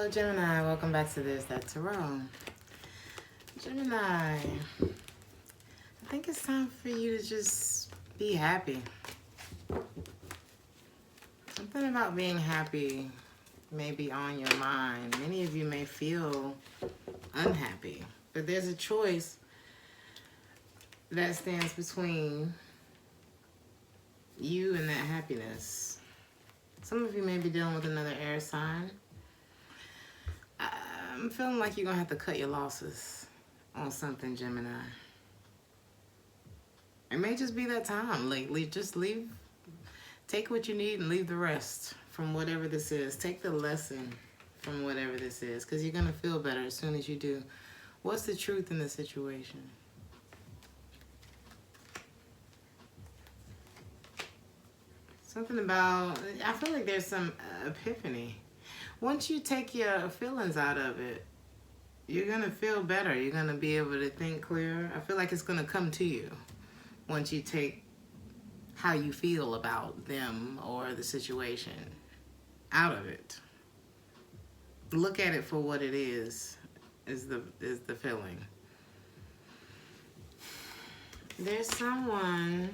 Hello, Gemini. Welcome back to Theresthattarot. Gemini, I think it's time for you to just be happy. Something about being happy may be on your mind. Many of you may feel unhappy, but there's a choice that stands between you and that happiness. Some of you may be dealing with another air sign. I'm feeling like you're going to have to cut your losses on something, Gemini. It may just be that time. Just leave. Take what you need and leave the rest from whatever this is. Take the lesson from whatever this is, because you're going to feel better as soon as you do. What's the truth in the situation? Something about, I feel like there's some epiphany. Once you take your feelings out of it, you're going to feel better. You're going to be able to think clearer. I feel like it's going to come to you once you take how you feel about them or the situation out of it. Look at it for what it is the feeling. There's someone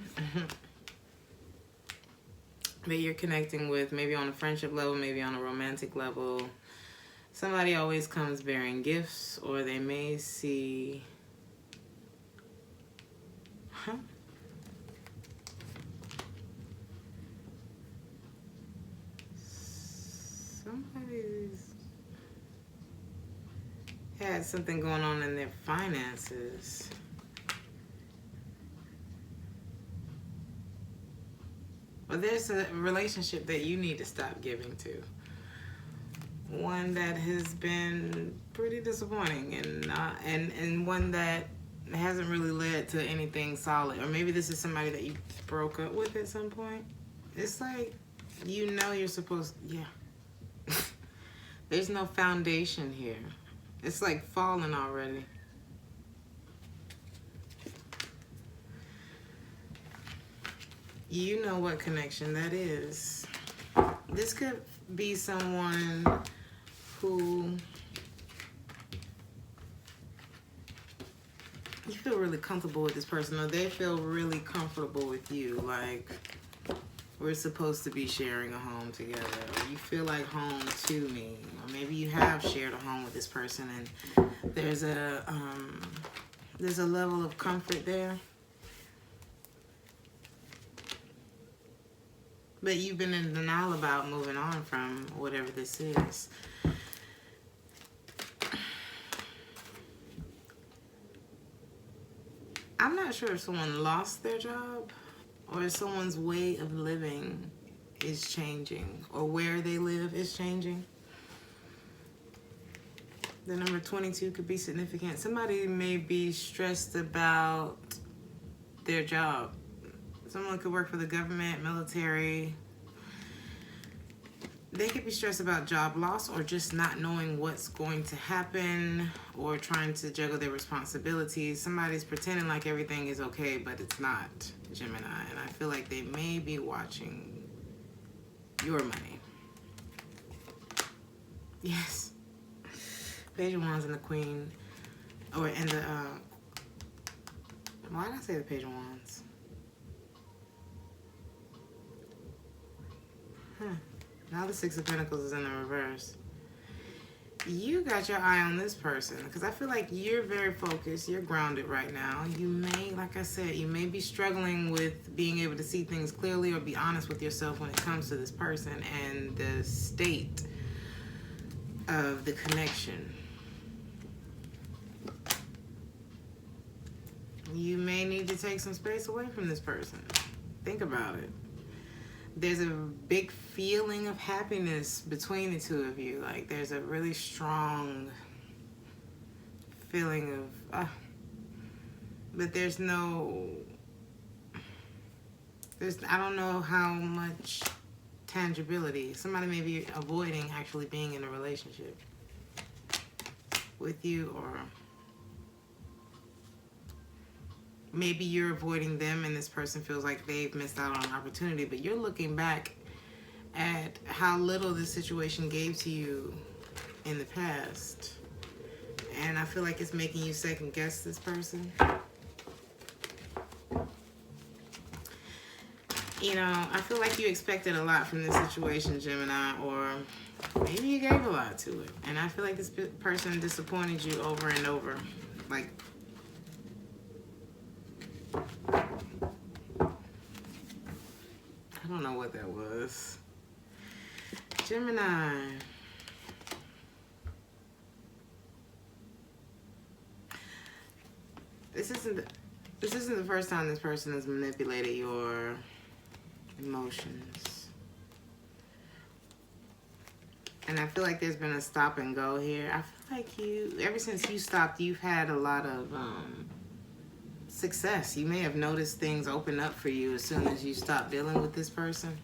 that you're connecting with, maybe on a friendship level, maybe on a romantic level. Somebody always comes bearing gifts, or they may see... Somebody's had something going on in their finances. Well, there's a relationship that you need to stop giving to. One that has been pretty disappointing, and one that hasn't really led to anything solid. Or maybe this is somebody that you broke up with at some point. It's like, you know you're supposed... Yeah. There's no foundation here. It's like falling already. You know what connection that is. This could be someone who you feel really comfortable with this person, or they feel really comfortable with you. Like, we're supposed to be sharing a home together. Or you feel like home to me. Or maybe you have shared a home with this person, and there's a level of comfort there. But you've been in denial about moving on from whatever this is. I'm not sure if someone lost their job or if someone's way of living is changing, or where they live is changing. The number 22 could be significant. Somebody may be stressed about their job. Someone could work for the government, military. They could be stressed about job loss, or just not knowing what's going to happen, or trying to juggle their responsibilities. Somebody's pretending like everything is okay, but it's not, Gemini. And I feel like they may be watching your money. Yes. Page of Wands and the Queen. And the... why did I say the Page of Wands? Now the Six of Pentacles is in the reverse. You got your eye on this person, because I feel like you're very focused. You're grounded right now. You may, like I said, you may be struggling with being able to see things clearly or be honest with yourself when it comes to this person and the state of the connection. You may need to take some space away from this person. Think about it. There's a big feeling of happiness between the two of you. Like, there's a really strong feeling of, but there's no, I don't know how much tangibility. Somebody may be avoiding actually being in a relationship with you, or maybe you're avoiding them and this person feels like they've missed out on an opportunity, but you're looking back at how little this situation gave to you in the past. And I feel like it's making you second guess this person. You know, I feel like you expected a lot from this situation, Gemini, or maybe you gave a lot to it. And I feel like this person disappointed you over and over. Like, I don't know what that was. Gemini. This isn't the first time this person has manipulated your emotions. And I feel like there's been a stop and go here. I feel like ever since you stopped, you've had a lot of success. You may have noticed things open up for you as soon as you stop dealing with this person.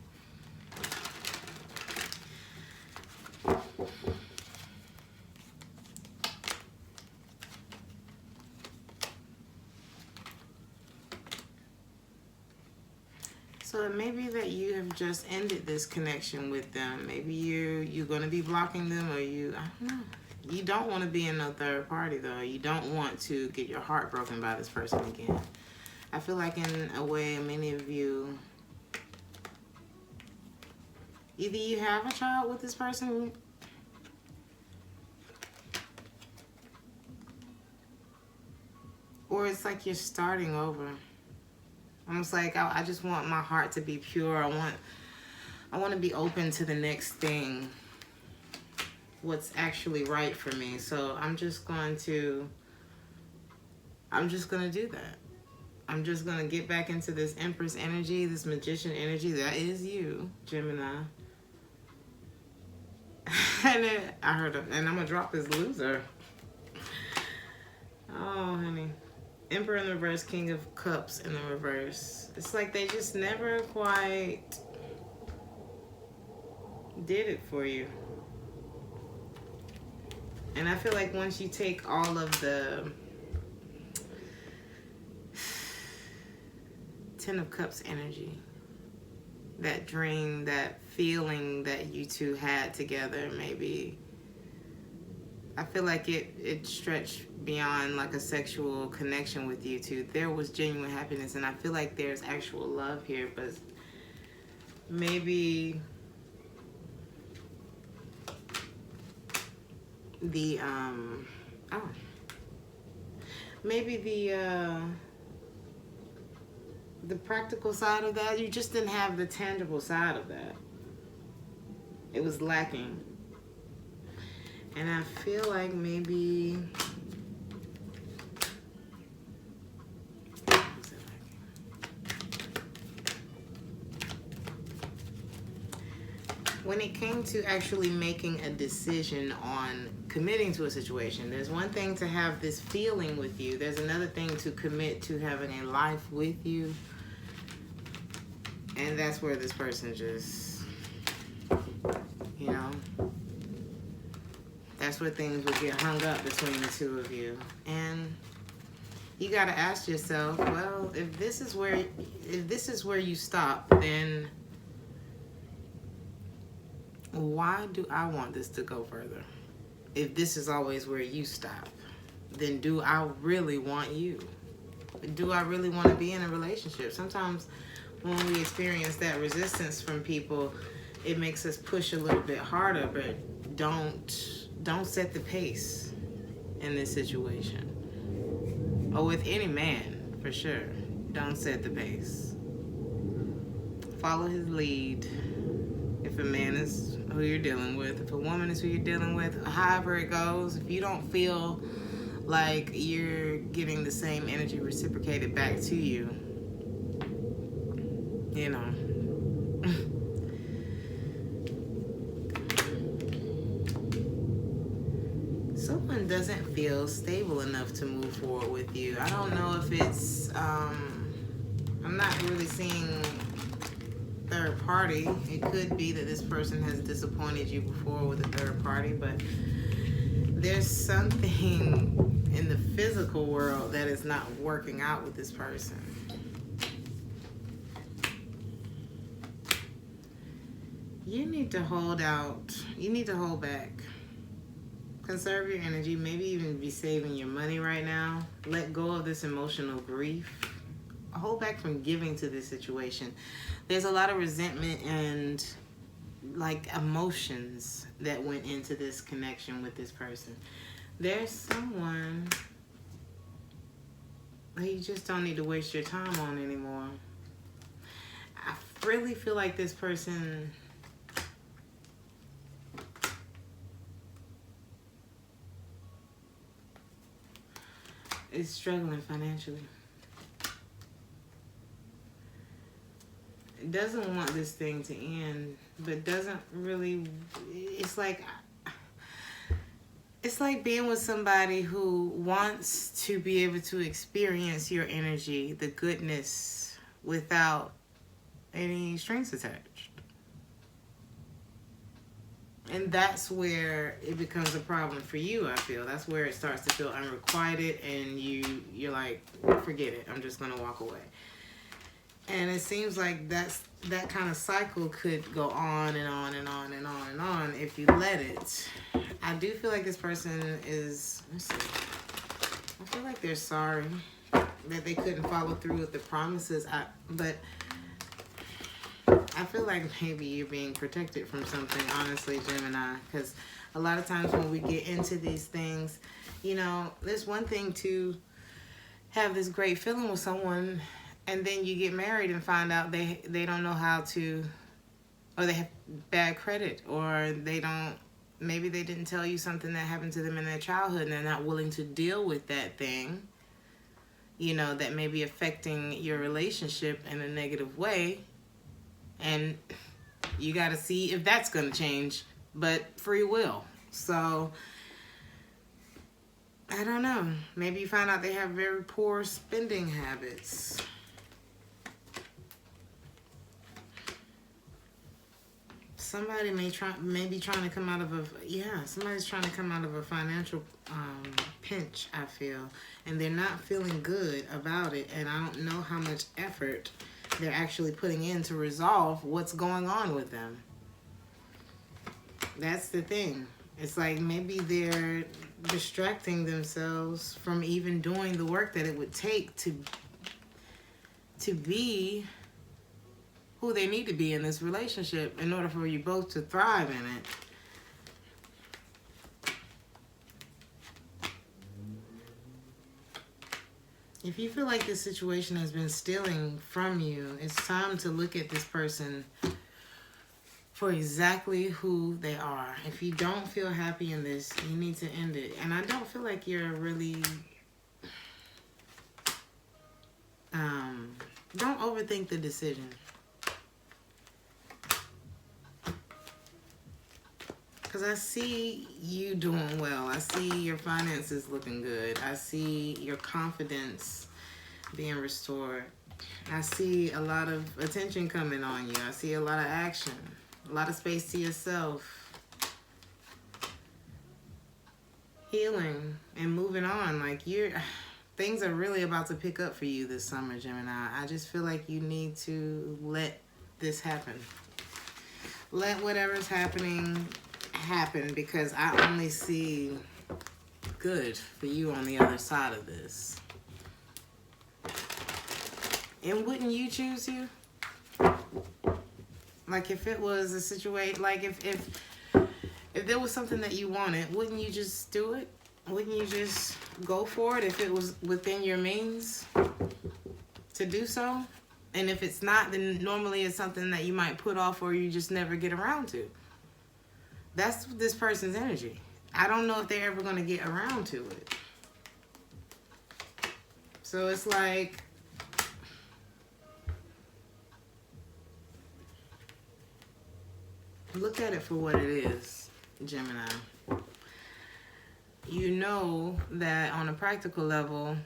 So it may be that you have just ended this connection with them. Maybe you're going to be blocking them, or I don't know. You don't want to be in no third party, though. You don't want to get your heart broken by this person again. I feel like in a way, many of you, either you have a child with this person, or it's like you're starting over. Almost like I just want my heart to be pure. I want to be open to the next thing. What's actually right for me. So I'm just going to do that. I'm just going to get back into this Empress energy, this Magician energy. That is you, Gemini. And I heard him, and I'm going to drop this loser. Oh, honey. Emperor in the reverse, King of Cups in the reverse. It's like they just never quite did it for you. And I feel like once you take all of the Ten of Cups energy, that dream, that feeling that you two had together, maybe, I feel like it stretched beyond like a sexual connection with you two. There was genuine happiness, and I feel like there's actual love here, but maybe the the practical side of that, you just didn't have the tangible side of that. It was lacking. And I feel like maybe when it came to actually making a decision on committing to a situation, there's one thing to have this feeling with you. There's another thing to commit to having a life with you. And that's where this person just, you know, that's where things would get hung up between the two of you. And you got to ask yourself, well, if this is where you stop, then why do I want this to go further? If this is always where you stop, then do I really want you? Do I really want to be in a relationship? Sometimes when we experience that resistance from people, it makes us push a little bit harder, but don't set the pace in this situation. Or with any man, for sure. Don't set the pace. Follow his lead. If a man is who you're dealing with, if a woman is who you're dealing with, however it goes, if you don't feel like you're getting the same energy reciprocated back to you, you know, someone doesn't feel stable enough to move forward with you. I don't know if it's, I'm not really seeing third party. It could be that this person has disappointed you before with a third party, but there's something in the physical world that is not working out with this person. You need to hold out. You need to hold back. Conserve your energy. Maybe even be saving your money right now. Let go of this emotional grief. Hold back from giving to this situation. There's a lot of resentment and like emotions that went into this connection with this person. There's someone that you just don't need to waste your time on anymore. I really feel like this person is struggling financially. Doesn't want this thing to end, but doesn't really. It's like being with somebody who wants to be able to experience your energy, the goodness, without any strings attached. And that's where it becomes a problem for you, I feel. That's where it starts to feel unrequited, and you're like, forget it, I'm just gonna walk away. And it seems like that kind of cycle could go on and on and on and on and on if you let it. I do feel like this person is, let's see, I feel like they're sorry that they couldn't follow through with the promises. But I feel like maybe you're being protected from something, honestly, Gemini. Because a lot of times when we get into these things, you know, there's one thing to have this great feeling with someone, and then you get married and find out they don't know how to, or they have bad credit, or maybe they didn't tell you something that happened to them in their childhood and they're not willing to deal with that thing, you know, that may be affecting your relationship in a negative way. And you got to see if that's going to change, but free will. So I don't know. Maybe you find out they have very poor spending habits. Somebody may be trying to come out of somebody's trying to come out of a financial pinch, I feel, and they're not feeling good about it, and I don't know how much effort they're actually putting in to resolve what's going on with them. That's the thing. It's like maybe they're distracting themselves from even doing the work that it would take to be who they need to be in this relationship in order for you both to thrive in it. If you feel like this situation has been stealing from you, it's time to look at this person for exactly who they are. If you don't feel happy in this, you need to end it. And I don't feel like you're really... don't overthink the decision. Because I see you doing well. I see your finances looking good. I see your confidence being restored. I see a lot of attention coming on you. I see a lot of action. A lot of space to yourself. Healing and moving on. Like things are really about to pick up for you this summer, Gemini. I just feel like you need to let this happen. Let whatever's happening happen, because I only see good for you on the other side of this. And wouldn't you choose you? Like if it was a situation, like if there was something that you wanted, wouldn't you just do it? Wouldn't you just go for it if it was within your means to do so? And if it's not, then normally it's something that you might put off or you just never get around to. That's this person's energy. I don't know if they're ever going to get around to it. So it's like, look at it for what it is, Gemini. You know that on a practical level,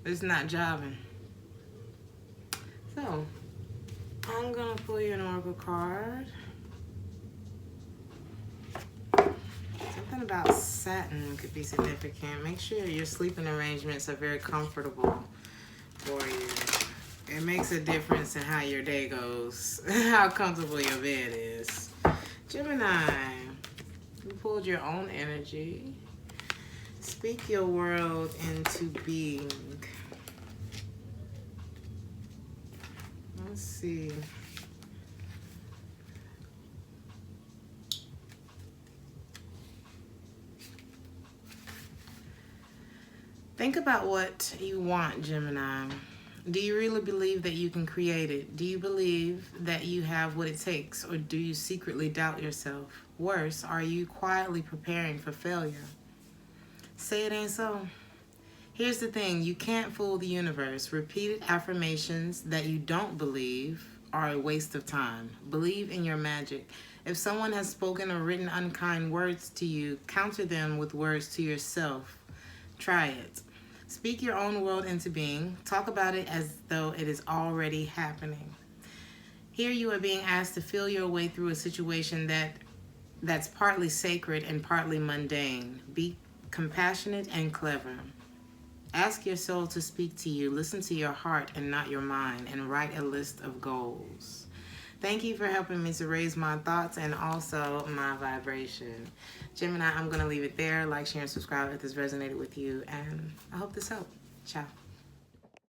it's not jobbing. So, I'm going to pull you an oracle card. Something about satin could be significant. Make sure your sleeping arrangements are very comfortable for you. It makes a difference in how your day goes, how comfortable your bed is. Gemini, pulled your own energy. Speak your world into being. Let's see. Think about what you want, Gemini. Do you really believe that you can create it? Do you believe that you have what it takes? Or do you secretly doubt yourself? Worse, are you quietly preparing for failure? Say it ain't so. Here's the thing, you can't fool the universe. Repeated affirmations that you don't believe are a waste of time. Believe in your magic. If someone has spoken or written unkind words to you, counter them with words to yourself. Try it. Speak your own world into being. Talk about it as though it is already happening. Here you are being asked to feel your way through a situation that's partly sacred and partly mundane. Be compassionate and clever. Ask your soul to speak to you. Listen to your heart and not your mind, and write a list of goals. Thank you for helping me to raise my thoughts and also my vibration. Gemini, I'm going to leave it there. Like, share, and subscribe if this resonated with you, and I hope this helped. Ciao.